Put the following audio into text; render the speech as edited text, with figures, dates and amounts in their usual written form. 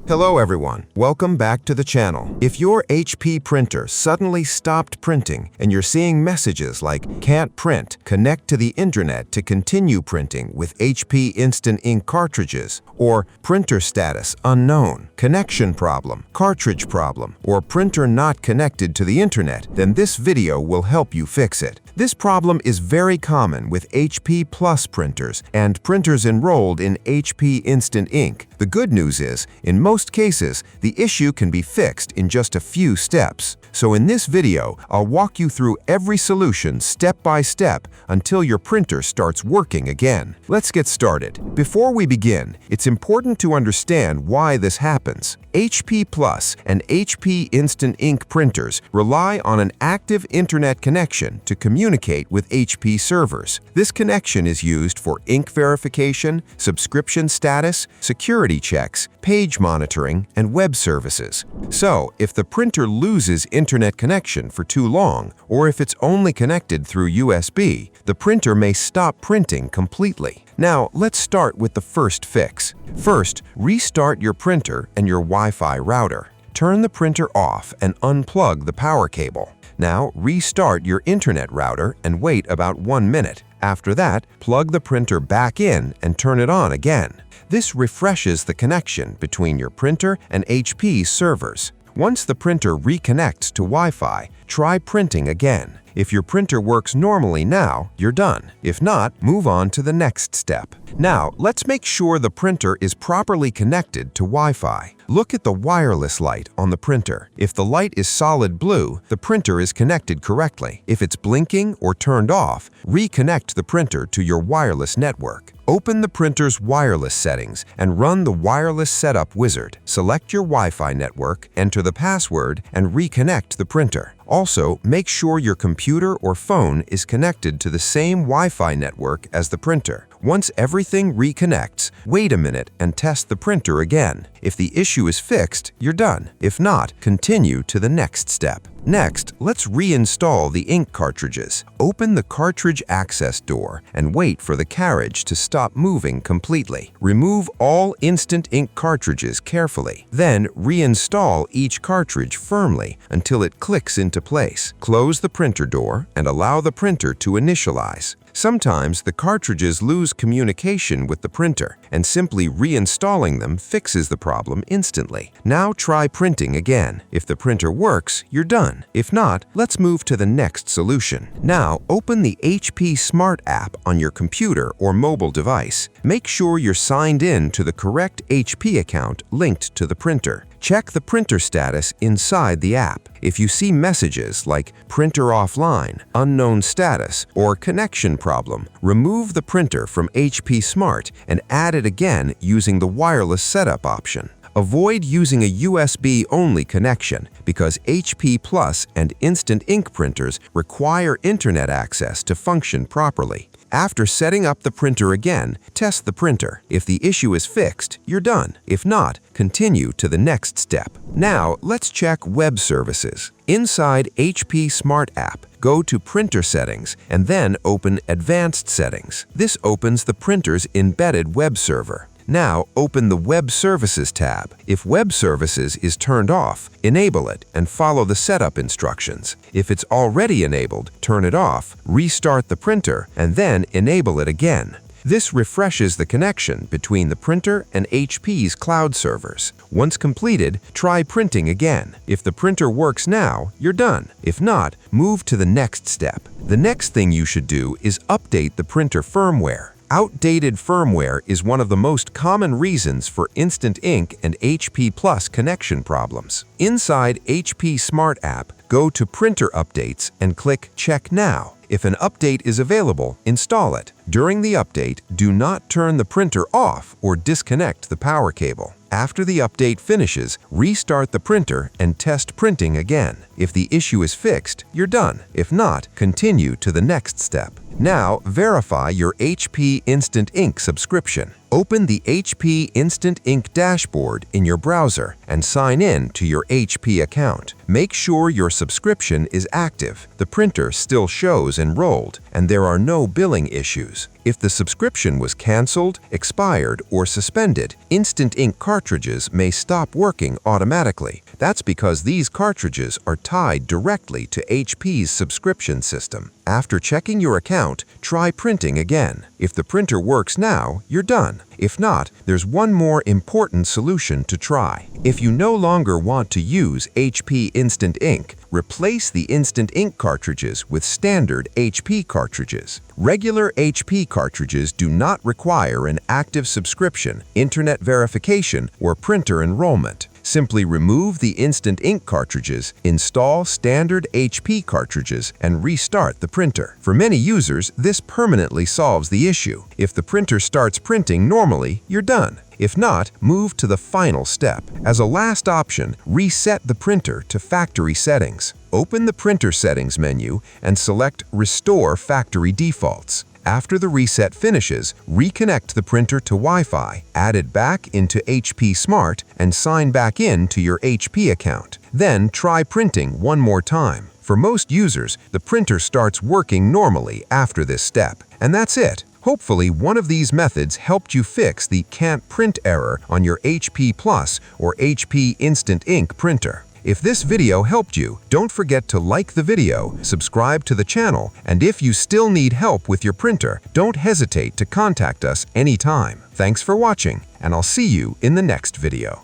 Hello everyone, welcome back to the channel. If your HP printer suddenly stopped printing and you're seeing messages like "Can't print, connect to the internet to continue printing with HP Instant Ink cartridges," or "Printer status unknown, connection problem, cartridge problem," or "Printer not connected to the internet," then this video will help you fix it. This problem is very common with HP Plus printers and printers enrolled in HP Instant Ink. The good news is, in most cases, the issue can be fixed in just a few steps. So in this video, I'll walk you through every solution step by step until your printer starts working again. Let's get started. Before we begin, it's important to understand why this happens. HP Plus and HP Instant Ink printers rely on an active internet connection to communicate with HP servers. This connection is used for ink verification, subscription status, security checks, page monitoring, and web services. So, if the printer loses internet connection for too long, or if it's only connected through USB, the printer may stop printing completely. Now, let's start with the first fix. First, restart your printer and your Wi-Fi router. Turn the printer off and unplug the power cable. Now, restart your internet router and wait about 1 minute. After that, plug the printer back in and turn it on again. This refreshes the connection between your printer and HP's servers. Once the printer reconnects to Wi-Fi, try printing again. If your printer works normally now, you're done. If not, move on to the next step. Now, let's make sure the printer is properly connected to Wi-Fi. Look at the wireless light on the printer. If the light is solid blue, the printer is connected correctly. If it's blinking or turned off, reconnect the printer to your wireless network. Open the printer's wireless settings and run the Wireless Setup Wizard. Select your Wi-Fi network, enter the password, and reconnect the printer. Also, make sure your computer or phone is connected to the same Wi-Fi network as the printer. Once everything reconnects, wait a minute and test the printer again. If the issue is fixed, you're done. If not, continue to the next step. Next, let's reinstall the ink cartridges. Open the cartridge access door and wait for the carriage to stop moving completely. Remove all Instant Ink cartridges carefully. Then, reinstall each cartridge firmly until it clicks into place. Close the printer door and allow the printer to initialize. Sometimes the cartridges lose communication with the printer, and simply reinstalling them fixes the problem instantly. Now try printing again. If the printer works, you're done. If not, let's move to the next solution. Now, open the HP Smart app on your computer or mobile device. Make sure you're signed in to the correct HP account linked to the printer. Check the printer status inside the app. If you see messages like "Printer offline," "Unknown status," or "Connection problem," remove the printer from HP Smart and add it again using the wireless setup option. Avoid using a USB-only connection because HP Plus and Instant Ink printers require internet access to function properly. After setting up the printer again, test the printer. If the issue is fixed, you're done. If not, continue to the next step. Now, let's check web services. Inside HP Smart app, go to Printer Settings and then open Advanced Settings. This opens the printer's embedded web server. Now, open the Web Services tab. If Web Services is turned off, enable it and follow the setup instructions. If it's already enabled, turn it off, restart the printer, and then enable it again. This refreshes the connection between the printer and HP's cloud servers. Once completed, try printing again. If the printer works now, you're done. If not, move to the next step. The next thing you should do is update the printer firmware. Outdated firmware is one of the most common reasons for Instant Ink and HP Plus connection problems. Inside HP Smart app, go to Printer Updates and click Check Now. If an update is available, install it. During the update, do not turn the printer off or disconnect the power cable. After the update finishes, restart the printer and test printing again. If the issue is fixed, you're done. If not, continue to the next step. Now, verify your HP Instant Ink subscription. Open the HP Instant Ink dashboard in your browser and sign in to your HP account. Make sure your subscription is active, the printer still shows enrolled, and there are no billing issues. If the subscription was canceled, expired, or suspended, Instant Ink cartridges may stop working automatically. That's because these cartridges are tied directly to HP's subscription system. After checking your account, try printing again. If the printer works now, you're done. If not, there's one more important solution to try. If you no longer want to use HP Instant Ink, replace the Instant Ink cartridges with standard HP cartridges. Regular HP cartridges do not require an active subscription, internet verification, or printer enrollment. Simply remove the Instant Ink cartridges, install standard HP cartridges, and restart the printer. For many users, this permanently solves the issue. If the printer starts printing normally, you're done. If not, move to the final step. As a last option, reset the printer to factory settings. Open the Printer Settings menu and select Restore Factory Defaults. After the reset finishes, reconnect the printer to Wi-Fi, add it back into HP Smart, and sign back in to your HP account. Then try printing one more time. For most users, the printer starts working normally after this step. And that's it. Hopefully, one of these methods helped you fix the can't print error on your HP Plus or HP Instant Ink printer. If this video helped you, don't forget to like the video, subscribe to the channel, and if you still need help with your printer, don't hesitate to contact us anytime. Thanks for watching, and I'll see you in the next video.